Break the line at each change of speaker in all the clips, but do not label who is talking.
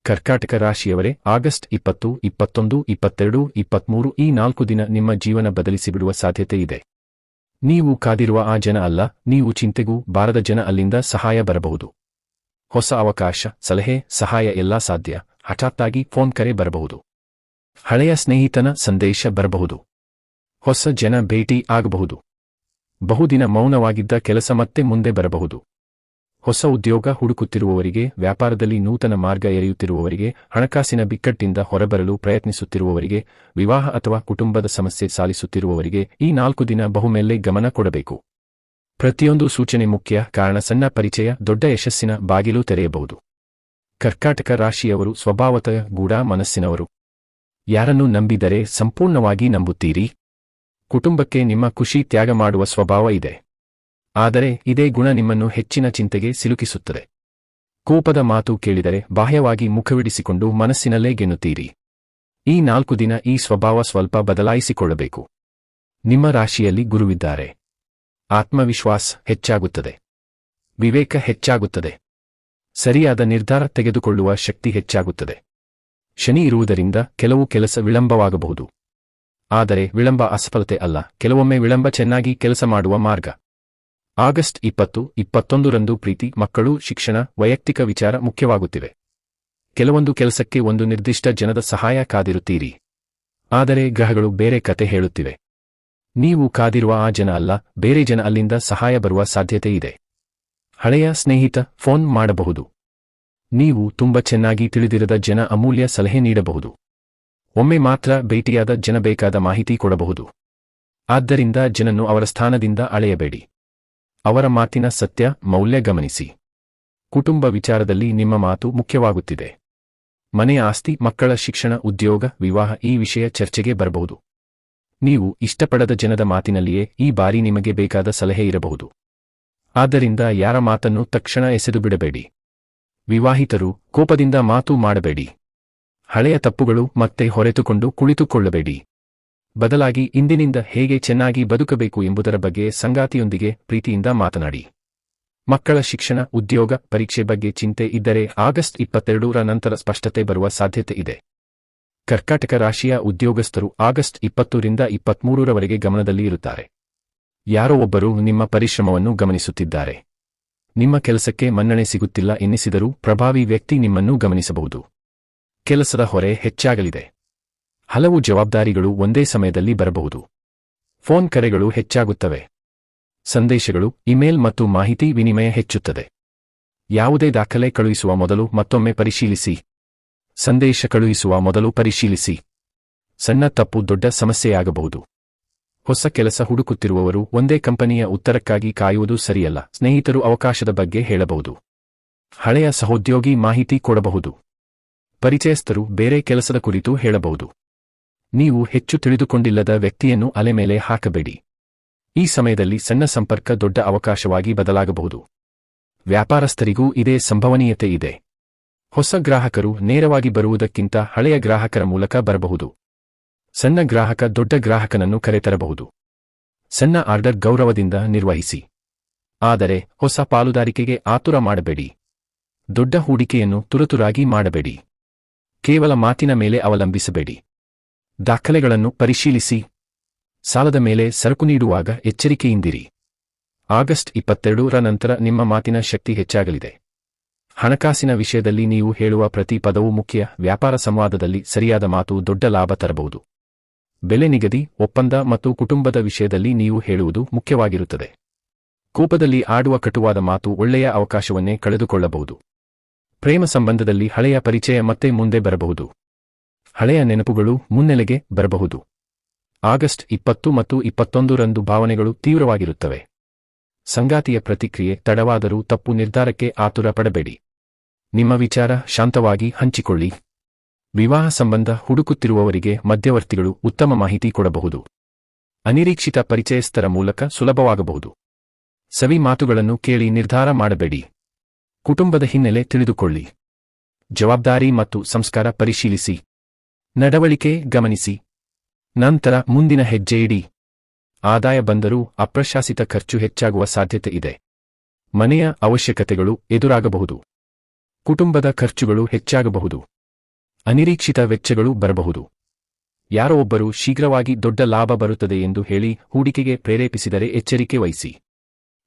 ಕರ್ಕಾಟಕ ರಾಶಿಯವರೇ, ಆಗಸ್ಟ್ 20, 21, 22, 23 ಈ 4 ದಿನ ನಿಮ್ಮ ಜೀವನ ಬದಲಿಸಿಬಿಡುವ ಸಾಧ್ಯತೆ ಇದೆ. ನೀವು ಕಾದಿರುವ ಆ ಜನ ಅಲ್ಲ, ನೀವು ಚಿಂತೆಗೂ ಬಾರದ ಜನ ಅಲ್ಲಿಂದ ಸಹಾಯ ಬರಬಹುದು. ಹೊಸ ಅವಕಾಶ, ಸಲಹೆ, ಸಹಾಯ ಎಲ್ಲಾ ಸಾಧ್ಯ. ಹಠಾತ್ತಾಗಿ ಫೋನ್ ಕರೆ ಬರಬಹುದು. ಹಳೆಯ ಸ್ನೇಹಿತನ ಸಂದೇಶ ಬರಬಹುದು. ಹೊಸ ಜನ ಭೇಟಿ ಆಗಬಹುದು. ಬಹುದಿನ ಮೌನವಾಗಿದ್ದ ಕೆಲಸ ಮತ್ತೆ ಮುಂದೆ ಬರಬಹುದು. ಹೊಸ ಉದ್ಯೋಗ ಹುಡುಕುತ್ತಿರುವವರಿಗೆ, ವ್ಯಾಪಾರದಲ್ಲಿ ನೂತನ ಮಾರ್ಗ ಎರೆಯುತ್ತಿರುವವರಿಗೆ, ಹಣಕಾಸಿನ ಬಿಕ್ಕಟ್ಟಿಂದ ಹೊರಬರಲು ಪ್ರಯತ್ನಿಸುತ್ತಿರುವವರಿಗೆ, ವಿವಾಹ ಅಥವಾ ಕುಟುಂಬದ ಸಮಸ್ಯೆ ಸಾಲಿಸುತ್ತಿರುವವರಿಗೆ ಈ 4 ದಿನ ಬಹುಮೆಲ್ಲೆ ಗಮನ ಕೊಡಬೇಕು. ಪ್ರತಿಯೊಂದು ಸೂಚನೆ ಮುಖ್ಯ, ಕಾರಣ ಸಣ್ಣ ಪರಿಚಯ ದೊಡ್ಡ ಯಶಸ್ಸಿನ ಬಾಗಿಲು ತೆರೆಯಬಹುದು. ಕರ್ಕಾಟಕ ರಾಶಿಯವರು ಸ್ವಭಾವತಃ ಗೂಢ ಮನಸ್ಸಿನವರು. ಯಾರನ್ನು ನಂಬಿದರೆ ಸಂಪೂರ್ಣವಾಗಿ ನಂಬುತ್ತೀರಿ. ಕುಟುಂಬಕ್ಕೆ ನಿಮ್ಮ ಖುಷಿ ತ್ಯಾಗ ಮಾಡುವ ಸ್ವಭಾವ ಇದೆ. ಆದರೆ ಇದೇ ಗುಣ ನಿಮ್ಮನ್ನು ಹೆಚ್ಚಿನ ಚಿಂತೆಗೆ ಸಿಲುಕಿಸುತ್ತದೆ. ಕೋಪದ ಮಾತು ಕೇಳಿದರೆ ಬಾಹ್ಯವಾಗಿ ಮುಖವಿಡಿಸಿಕೊಂಡು ಮನಸ್ಸಿನಲ್ಲೇ ಗೆನ್ನುತ್ತೀರಿ. ಈ 4 ದಿನ ಈ ಸ್ವಭಾವ ಸ್ವಲ್ಪ ಬದಲಾಯಿಸಿಕೊಳ್ಳಬೇಕು. ನಿಮ್ಮ ರಾಶಿಯಲ್ಲಿ ಗುರುವಿದ್ದಾರೆ. ಆತ್ಮವಿಶ್ವಾಸ ಹೆಚ್ಚಾಗುತ್ತದೆ. ವಿವೇಕ ಹೆಚ್ಚಾಗುತ್ತದೆ. ಸರಿಯಾದ ನಿರ್ಧಾರ ತೆಗೆದುಕೊಳ್ಳುವ ಶಕ್ತಿ ಹೆಚ್ಚಾಗುತ್ತದೆ. ಶನಿ ಇರುವುದರಿಂದ ಕೆಲವು ಕೆಲಸ ವಿಳಂಬವಾಗಬಹುದು. ಆದರೆ ವಿಳಂಬ ಅಸಫಲತೆ ಅಲ್ಲ, ಕೆಲವೊಮ್ಮೆ ವಿಳಂಬ ಚೆನ್ನಾಗಿ ಕೆಲಸ ಮಾಡುವ ಮಾರ್ಗ. ಆಗಸ್ಟ್ 20, 21ರಂದು ಪ್ರೀತಿ, ಮಕ್ಕಳು, ಶಿಕ್ಷಣ, ವೈಯಕ್ತಿಕ ವಿಚಾರ ಮುಖ್ಯವಾಗುತ್ತಿವೆ. ಕೆಲವೊಂದು ಕೆಲಸಕ್ಕೆ ಒಂದು ನಿರ್ದಿಷ್ಟ ಜನದ ಸಹಾಯ ಕಾದಿರುತ್ತೀರಿ. ಆದರೆ ಗ್ರಹಗಳು ಬೇರೆ ಕತೆ ಹೇಳುತ್ತಿವೆ. ನೀವು ಕಾದಿರುವ ಆ ಜನ ಅಲ್ಲ, ಬೇರೆ ಜನ ಅಲ್ಲಿಂದ ಸಹಾಯ ಬರುವ ಸಾಧ್ಯತೆ ಇದೆ. ಹಳೆಯ ಸ್ನೇಹಿತ ಫೋನ್ ಮಾಡಬಹುದು. ನೀವು ತುಂಬ ಚೆನ್ನಾಗಿ ತಿಳಿದಿರದ ಜನ ಅಮೂಲ್ಯ ಸಲಹೆ ನೀಡಬಹುದು. ಒಮ್ಮೆ ಮಾತ್ರ ಭೇಟಿಯಾದ ಜನ ಬೇಕಾದ ಮಾಹಿತಿ ಕೊಡಬಹುದು. ಆದ್ದರಿಂದ ಜನನ್ನು ಅವರ ಸ್ಥಾನದಿಂದ ಅಳೆಯಬೇಡಿ. ಅವರ ಮಾತಿನ ಸತ್ಯ, ಮೌಲ್ಯ ಗಮನಿಸಿ. ಕುಟುಂಬ ವಿಚಾರದಲ್ಲಿ ನಿಮ್ಮ ಮಾತು ಮುಖ್ಯವಾಗುತ್ತಿದೆ. ಮನೆಯ ಆಸ್ತಿ, ಮಕ್ಕಳ ಶಿಕ್ಷಣ, ಉದ್ಯೋಗ, ವಿವಾಹ ಈ ವಿಷಯ ಚರ್ಚೆಗೆ ಬರಬಹುದು. ನೀವು ಇಷ್ಟಪಡದ ಜನದ ಮಾತಿನಲ್ಲಿಯೇ ಈ ಬಾರಿ ನಿಮಗೆ ಬೇಕಾದ ಸಲಹೆ ಇರಬಹುದು. ಆದ್ದರಿಂದ ಯಾರ ಮಾತನ್ನು ತಕ್ಷಣ ಎಸೆದು ಬಿಡಬೇಡಿ. ವಿವಾಹಿತರು, ಕೋಪದಿಂದ ಮಾತು ಮಾಡಬೇಡಿ. ಹಳೆಯ ತಪ್ಪುಗಳು ಮತ್ತೆ ಹೊರೆತುಕೊಂಡು ಕುಳಿತುಕೊಳ್ಳಬೇಡಿ. ಬದಲಾಗಿ ಇಂದಿನಿಂದ ಹೇಗೆ ಚೆನ್ನಾಗಿ ಬದುಕಬೇಕು ಎಂಬುದರ ಬಗ್ಗೆ ಸಂಗಾತಿಯೊಂದಿಗೆ ಪ್ರೀತಿಯಿಂದ ಮಾತನಾಡಿ. ಮಕ್ಕಳ ಶಿಕ್ಷಣ, ಉದ್ಯೋಗ, ಪರೀಕ್ಷೆ ಬಗ್ಗೆ ಚಿಂತೆ ಇದ್ದರೆ ಆಗಸ್ಟ್ 22ರ ನಂತರ ಸ್ಪಷ್ಟತೆ ಬರುವ ಸಾಧ್ಯತೆ ಇದೆ. ಕರ್ಕಾಟಕ ರಾಶಿಯ ಉದ್ಯೋಗಸ್ಥರು ಆಗಸ್ಟ್ 20ರಿಂದ 23ರವರೆಗೆ ಗಮನದಲ್ಲಿ ಇರುತ್ತಾರೆ. ಯಾರೋ ಒಬ್ಬರು ನಿಮ್ಮ ಪರಿಶ್ರಮವನ್ನು ಗಮನಿಸುತ್ತಿದ್ದಾರೆ. ನಿಮ್ಮ ಕೆಲಸಕ್ಕೆ ಮನ್ನಣೆ ಸಿಗುತ್ತಿಲ್ಲ ಎನ್ನಿಸಿದರೂ ಪ್ರಭಾವಿ ವ್ಯಕ್ತಿ ನಿಮ್ಮನ್ನು ಗಮನಿಸಬಹುದು. ಕೆಲಸದ ಹೊರೆ ಹೆಚ್ಚಾಗಲಿದೆ. ಹಲವು ಜವಾಬ್ದಾರಿಗಳು ಒಂದೇ ಸಮಯದಲ್ಲಿ ಬರಬಹುದು. ಫೋನ್ ಕರೆಗಳು ಹೆಚ್ಚಾಗುತ್ತವೆ. ಸಂದೇಶಗಳು, ಇಮೇಲ್ ಮತ್ತು ಮಾಹಿತಿ ವಿನಿಮಯ ಹೆಚ್ಚುತ್ತದೆ. ಯಾವುದೇ ದಾಖಲೆ ಕಳುಹಿಸುವ ಮೊದಲು ಮತ್ತೊಮ್ಮೆ ಪರಿಶೀಲಿಸಿ. ಸಂದೇಶ ಕಳುಹಿಸುವ ಮೊದಲು ಪರಿಶೀಲಿಸಿ. ಸಣ್ಣ ತಪ್ಪು ದೊಡ್ಡ ಸಮಸ್ಯೆಯಾಗಬಹುದು. ಹೊಸ ಕೆಲಸ ಹುಡುಕುತ್ತಿರುವವರು ಒಂದೇ ಕಂಪನಿಯ ಉತ್ತರಕ್ಕಾಗಿ ಕಾಯುವುದು ಸರಿಯಲ್ಲ. ಸ್ನೇಹಿತರು ಅವಕಾಶದ ಬಗ್ಗೆ ಹೇಳಬಹುದು. ಹಳೆಯ ಸಹೋದ್ಯೋಗಿ ಮಾಹಿತಿ ಕೊಡಬಹುದು. ಪರಿಚಯಸ್ಥರು ಬೇರೆ ಕೆಲಸದ ಕುರಿತು ಹೇಳಬಹುದು. ನೀವು ಹೆಚ್ಚು ತಿಳಿದುಕೊಂಡಿಲ್ಲದ ವ್ಯಕ್ತಿಯನ್ನು ಅಲೆಮೇಲೆ ಹಾಕಬೇಡಿ. ಈ ಸಮಯದಲ್ಲಿ ಸಣ್ಣ ಸಂಪರ್ಕ ದೊಡ್ಡ ಅವಕಾಶವಾಗಿ ಬದಲಾಗಬಹುದು. ವ್ಯಾಪಾರಸ್ಥರಿಗೂ ಇದೇ ಸಂಭವನೀಯತೆ ಇದೆ. ಹೊಸ ಗ್ರಾಹಕರು ನೇರವಾಗಿ ಬರುವುದಕ್ಕಿಂತ ಹಳೆಯ ಗ್ರಾಹಕರ ಮೂಲಕ ಬರಬಹುದು. ಸಣ್ಣ ಗ್ರಾಹಕ ದೊಡ್ಡ ಗ್ರಾಹಕನನ್ನು ಕರೆತರಬಹುದು. ಸಣ್ಣ ಆರ್ಡರ್ ಗೌರವದಿಂದ ನಿರ್ವಹಿಸಿ. ಆದರೆ ಹೊಸ ಪಾಲುದಾರಿಕೆಗೆ ಆತುರ ಮಾಡಬೇಡಿ. ದೊಡ್ಡ ಹೂಡಿಕೆಯನ್ನು ತುರತುರಾಗಿ ಮಾಡಬೇಡಿ. ಕೇವಲ ಮಾತಿನ ಮೇಲೆ ಅವಲಂಬಿಸಬೇಡಿ. ದಾಖಲೆಗಳನ್ನು ಪರಿಶೀಲಿಸಿ. ಸಾಲದ ಮೇಲೆ ಸರಕು ನೀಡುವಾಗ ಎಚ್ಚರಿಕೆಯಿಂದಿರಿ. ಆಗಸ್ಟ್ 22ರ ನಂತರ ನಿಮ್ಮ ಮಾತಿನ ಶಕ್ತಿ ಹೆಚ್ಚಾಗಲಿದೆ. ಹಣಕಾಸಿನ ವಿಷಯದಲ್ಲಿ ನೀವು ಹೇಳುವ ಪ್ರತಿ ಪದವೂ ಮುಖ್ಯ. ವ್ಯಾಪಾರ ಸಂವಾದದಲ್ಲಿ ಸರಿಯಾದ ಮಾತು ದೊಡ್ಡ ಲಾಭ ತರಬಹುದು. ಬೆಲೆ ನಿಗದಿ, ಒಪ್ಪಂದ ಮತ್ತು ಕುಟುಂಬದ ವಿಷಯದಲ್ಲಿ ನೀವು ಹೇಳುವುದು ಮುಖ್ಯವಾಗಿರುತ್ತದೆ. ಕೋಪದಲ್ಲಿ ಆಡುವ ಕಟುವಾದ ಮಾತು ಒಳ್ಳೆಯ ಅವಕಾಶವನ್ನೇ ಕಳೆದುಕೊಳ್ಳಬಹುದು. ಪ್ರೇಮ ಸಂಬಂಧದಲ್ಲಿ ಹಳೆಯ ಪರಿಚಯ ಮತ್ತೆ ಮುಂದೆ ಬರಬಹುದು. ಹಳೆಯ ನೆನಪುಗಳು ಮುನ್ನೆಲೆಗೆ ಬರಬಹುದು. ಆಗಸ್ಟ್ 20 ಮತ್ತು 21ರಂದು ಭಾವನೆಗಳು ತೀವ್ರವಾಗಿರುತ್ತವೆ. ಸಂಗಾತಿಯ ಪ್ರತಿಕ್ರಿಯೆ ತಡವಾದರೂ ತಪ್ಪು ನಿರ್ಧಾರಕ್ಕೆ ಆತುರ ಪಡಬೇಡಿ. ನಿಮ್ಮ ವಿಚಾರ ಶಾಂತವಾಗಿ ಹಂಚಿಕೊಳ್ಳಿ. ವಿವಾಹ ಸಂಬಂಧ ಹುಡುಕುತ್ತಿರುವವರಿಗೆ ಮಧ್ಯವರ್ತಿಗಳು ಉತ್ತಮ ಮಾಹಿತಿ ಕೊಡಬಹುದು. ಅನಿರೀಕ್ಷಿತ ಪರಿಚಯಸ್ಥರ ಮೂಲಕ ಸುಲಭವಾಗಬಹುದು. ಸವಿ ಮಾತುಗಳನ್ನು ಕೇಳಿ ನಿರ್ಧಾರ ಮಾಡಬೇಡಿ. ಕುಟುಂಬದ ಹಿನ್ನೆಲೆ ತಿಳಿದುಕೊಳ್ಳಿ. ಜವಾಬ್ದಾರಿ ಮತ್ತು ಸಂಸ್ಕಾರ ಪರಿಶೀಲಿಸಿ. ನಡವಳಿಕೆ ಗಮನಿಸಿ. ನಂತರ ಮುಂದಿನ ಹೆಜ್ಜೆ ಇಡಿ. ಆದಾಯ ಬಂದರೂ ಅಪ್ರಶಾಸಿತ ಖರ್ಚು ಹೆಚ್ಚಾಗುವ ಸಾಧ್ಯತೆ ಇದೆ. ಮನೆಯ ಅವಶ್ಯಕತೆಗಳು ಎದುರಾಗಬಹುದು. ಕುಟುಂಬದ ಖರ್ಚುಗಳು ಹೆಚ್ಚಾಗಬಹುದು. ಅನಿರೀಕ್ಷಿತ ವೆಚ್ಚಗಳು ಬರಬಹುದು. ಯಾರೋ ಒಬ್ಬರು ಶೀಘ್ರವಾಗಿ ದೊಡ್ಡ ಲಾಭ ಬರುತ್ತದೆ ಎಂದು ಹೇಳಿ ಹೂಡಿಕೆಗೆ ಪ್ರೇರೇಪಿಸಿದರೆ ಎಚ್ಚರಿಕೆ ವಹಿಸಿ.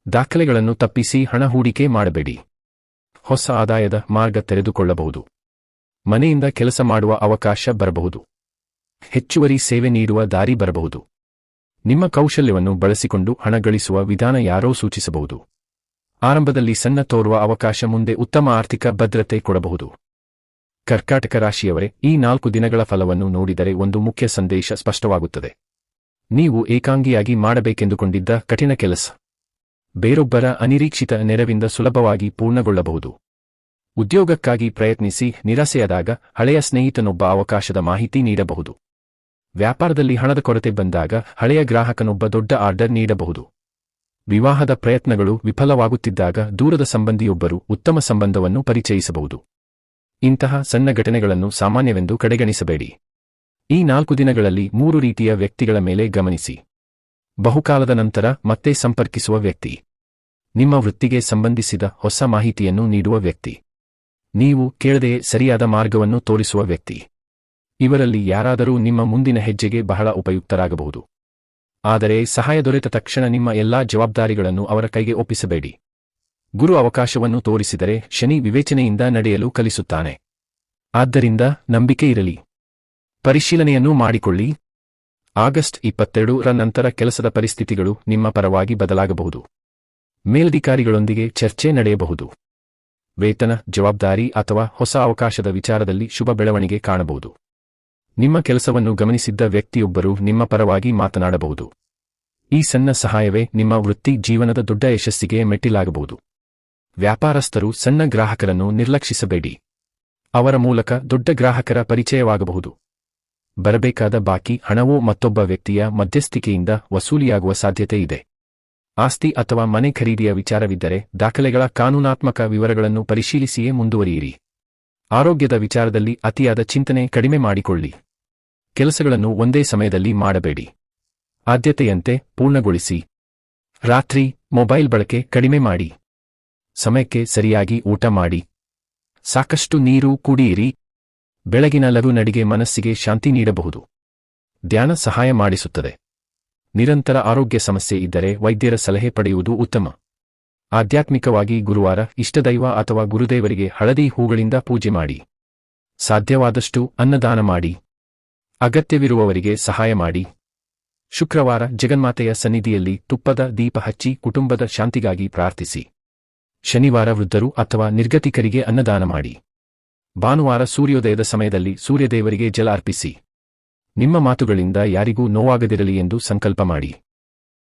ದಾಖಲೆಗಳನ್ನು ತಪ್ಪಿಸಿ ಹಣ ಹೂಡಿಕೆ ಮಾಡಬೇಡಿ. ಹೊಸ ಆದಾಯದ ಮಾರ್ಗ ತೆರೆದುಕೊಳ್ಳಬಹುದು. ಮನೆಯಿಂದ ಕೆಲಸ ಮಾಡುವ ಅವಕಾಶ ಬರಬಹುದು. ಹೆಚ್ಚುವರಿ ಸೇವೆ ನೀಡುವ ದಾರಿ ಬರಬಹುದು. ನಿಮ್ಮ ಕೌಶಲ್ಯವನ್ನು ಬಳಸಿಕೊಂಡು ಹಣ ಗಳಿಸುವ ವಿಧಾನ ಯಾರೋ ಸೂಚಿಸಬಹುದು. ಆರಂಭದಲ್ಲಿ ಸಣ್ಣ ತೋರುವ ಅವಕಾಶ ಮುಂದೆ ಉತ್ತಮ ಆರ್ಥಿಕ ಭದ್ರತೆ ಕೊಡಬಹುದು. ಕರ್ಕಾಟಕ ರಾಶಿಯವರೇ, ಈ 4 ದಿನಗಳ ಫಲವನ್ನು ನೋಡಿದರೆ ಒಂದು ಮುಖ್ಯ ಸಂದೇಶ ಸ್ಪಷ್ಟವಾಗುತ್ತದೆ. ನೀವು ಏಕಾಂಗಿಯಾಗಿ ಮಾಡಬೇಕೆಂದುಕೊಂಡಿದ್ದ ಕಠಿಣ ಕೆಲಸ ಬೇರೊಬ್ಬರ ಅನಿರೀಕ್ಷಿತ ನೆರವಿಂದ ಸುಲಭವಾಗಿ ಪೂರ್ಣಗೊಳ್ಳಬಹುದು. ಉದ್ಯೋಗಕ್ಕಾಗಿ ಪ್ರಯತ್ನಿಸಿ ನಿರಾಸೆಯಾದಾಗ ಹಳೆಯ ಸ್ನೇಹಿತನೊಬ್ಬ ಅವಕಾಶದ ಮಾಹಿತಿ ನೀಡಬಹುದು. ವ್ಯಾಪಾರದಲ್ಲಿ ಹಣದ ಕೊರತೆ ಬಂದಾಗ ಹಳೆಯ ಗ್ರಾಹಕನೊಬ್ಬ ದೊಡ್ಡ ಆರ್ಡರ್ ನೀಡಬಹುದು. ವಿವಾಹದ ಪ್ರಯತ್ನಗಳು ವಿಫಲವಾಗುತ್ತಿದ್ದಾಗ ದೂರದ ಸಂಬಂಧಿಯೊಬ್ಬರು ಉತ್ತಮ ಸಂಬಂಧವನ್ನು ಪರಿಚಯಿಸಬಹುದು. ಇಂತಹ ಸಣ್ಣ ಘಟನೆಗಳನ್ನು ಸಾಮಾನ್ಯವೆಂದು ಕಡೆಗಣಿಸಬೇಡಿ. ಈ 4 ದಿನಗಳಲ್ಲಿ 3 ರೀತಿಯ ವ್ಯಕ್ತಿಗಳ ಮೇಲೆ ಗಮನಿಸಿ. ಬಹುಕಾಲದ ನಂತರ ಮತ್ತೆ ಸಂಪರ್ಕಿಸುವ ವ್ಯಕ್ತಿ, ನಿಮ್ಮ ವೃತ್ತಿಗೆ ಸಂಬಂಧಿಸಿದ ಹೊಸ ಮಾಹಿತಿಯನ್ನು ನೀಡುವ ವ್ಯಕ್ತಿ, ನೀವು ಕೇಳದೆಯೇ ಸರಿಯಾದ ಮಾರ್ಗವನ್ನು ತೋರಿಸುವ ವ್ಯಕ್ತಿ. ಇವರಲ್ಲಿ ಯಾರಾದರೂ ನಿಮ್ಮ ಮುಂದಿನ ಹೆಜ್ಜೆಗೆ ಬಹಳ ಉಪಯುಕ್ತರಾಗಬಹುದು. ಆದರೆ ಸಹಾಯ ದೊರೆತ ತಕ್ಷಣ ನಿಮ್ಮ ಎಲ್ಲಾ ಜವಾಬ್ದಾರಿಗಳನ್ನು ಅವರ ಕೈಗೆ ಒಪ್ಪಿಸಬೇಡಿ. ಗುರು ಅವಕಾಶವನ್ನು ತೋರಿಸಿದರೆ ಶನಿ ವಿವೇಚನೆಯಿಂದ ನಡೆಯಲು ಕಲಿಸುತ್ತಾನೆ. ಆದ್ದರಿಂದ ನಂಬಿಕೆ ಇರಲಿ. ಪರಿಶೀಲನೆಯನ್ನೂ ಮಾಡಿಕೊಳ್ಳಿ. ಆಗಸ್ಟ್ 22ರ ನಂತರ ಕೆಲಸದ ಪರಿಸ್ಥಿತಿಗಳು ನಿಮ್ಮ ಪರವಾಗಿ ಬದಲಾಗಬಹುದು. ಮೇಲಧಿಕಾರಿಗಳೊಂದಿಗೆ ಚರ್ಚೆ ನಡೆಯಬಹುದು. ವೇತನ, ಜವಾಬ್ದಾರಿ ಅಥವಾ ಹೊಸ ಅವಕಾಶದ ವಿಚಾರದಲ್ಲಿ ಶುಭ ಬೆಳವಣಿಗೆ ಕಾಣಬಹುದು. ನಿಮ್ಮ ಕೆಲಸವನ್ನು ಗಮನಿಸಿದ್ದ ವ್ಯಕ್ತಿಯೊಬ್ಬರು ನಿಮ್ಮ ಪರವಾಗಿ ಮಾತನಾಡಬಹುದು. ಈ ಸಣ್ಣ ಸಹಾಯವೇ ನಿಮ್ಮ ವೃತ್ತಿ ಜೀವನದ ದೊಡ್ಡ ಯಶಸ್ಸಿಗೆ ಮೆಟ್ಟಿಲಾಗಬಹುದು. ವ್ಯಾಪಾರಸ್ಥರು ಸಣ್ಣ ಗ್ರಾಹಕರನ್ನು ನಿರ್ಲಕ್ಷಿಸಬೇಡಿ. ಅವರ ಮೂಲಕ ದೊಡ್ಡ ಗ್ರಾಹಕರ ಪರಿಚಯವಾಗಬಹುದು. ಬರಬೇಕಾದ ಬಾಕಿ ಹಣವೋ ಮತ್ತೊಬ್ಬ ವ್ಯಕ್ತಿಯ ಮಧ್ಯಸ್ಥಿಕೆಯಿಂದ ವಸೂಲಿಯಾಗುವ ಸಾಧ್ಯತೆ ಇದೆ. ಆಸ್ತಿ ಅಥವಾ ಮನೆ ಖರೀದಿಯ ವಿಚಾರವಿದ್ದರೆ ದಾಖಲೆಗಳ ಕಾನೂನಾತ್ಮಕ ವಿವರಗಳನ್ನು ಪರಿಶೀಲಿಸಿಯೇ ಮುಂದುವರಿಯಿರಿ. ಆರೋಗ್ಯದ ವಿಚಾರದಲ್ಲಿ ಅತಿಯಾದ ಚಿಂತನೆ ಕಡಿಮೆ ಮಾಡಿಕೊಳ್ಳಿ. ಕೆಲಸಗಳನ್ನು ಒಂದೇ ಸಮಯದಲ್ಲಿ ಮಾಡಬೇಡಿ. ಆದ್ಯತೆಯಂತೆ ಪೂರ್ಣಗೊಳಿಸಿ. ರಾತ್ರಿ ಮೊಬೈಲ್ ಬಳಕೆ ಕಡಿಮೆ ಮಾಡಿ. ಸಮಯಕ್ಕೆ ಸರಿಯಾಗಿ ಊಟ ಮಾಡಿ. ಸಾಕಷ್ಟು ನೀರು ಕುಡಿಯಿರಿ. ಬೆಳಗಿನ ಲಘು ನಡಿಗೆ ಮನಸ್ಸಿಗೆ ಶಾಂತಿ ನೀಡಬಹುದು. ಧ್ಯಾನ ಸಹಾಯ ಮಾಡಿಸುತ್ತದೆ. ನಿರಂತರ ಆರೋಗ್ಯ ಸಮಸ್ಯೆ ಇದ್ದರೆ ವೈದ್ಯರ ಸಲಹೆ ಪಡೆಯುವುದು ಉತ್ತಮ. ಆಧ್ಯಾತ್ಮಿಕವಾಗಿ ಗುರುವಾರ ಇಷ್ಟದೈವ ಅಥವಾ ಗುರುದೇವರಿಗೆ ಹಳದಿ ಹೂಗಳಿಂದ ಪೂಜೆ ಮಾಡಿ. ಸಾಧ್ಯವಾದಷ್ಟು ಅನ್ನದಾನ ಮಾಡಿ. ಅಗತ್ಯವಿರುವವರಿಗೆ ಸಹಾಯ ಮಾಡಿ. ಶುಕ್ರವಾರ ಜಗನ್ಮಾತೆಯ ಸನ್ನಿಧಿಯಲ್ಲಿ ತುಪ್ಪದ ದೀಪ ಹಚ್ಚಿ ಕುಟುಂಬದ ಶಾಂತಿಗಾಗಿ ಪ್ರಾರ್ಥಿಸಿ. ಶನಿವಾರ ವೃದ್ಧರು ಅಥವಾ ನಿರ್ಗತಿಕರಿಗೆ ಅನ್ನದಾನ ಮಾಡಿ. ಭಾನುವಾರ ಸೂರ್ಯೋದಯದ ಸಮಯದಲ್ಲಿ ಸೂರ್ಯದೇವರಿಗೆ ಜಲ ಅರ್ಪಿಸಿ. ನಿಮ್ಮ ಮಾತುಗಳಿಂದ ಯಾರಿಗೂ ನೋವಾಗದಿರಲಿ ಎಂದು ಸಂಕಲ್ಪ ಮಾಡಿ.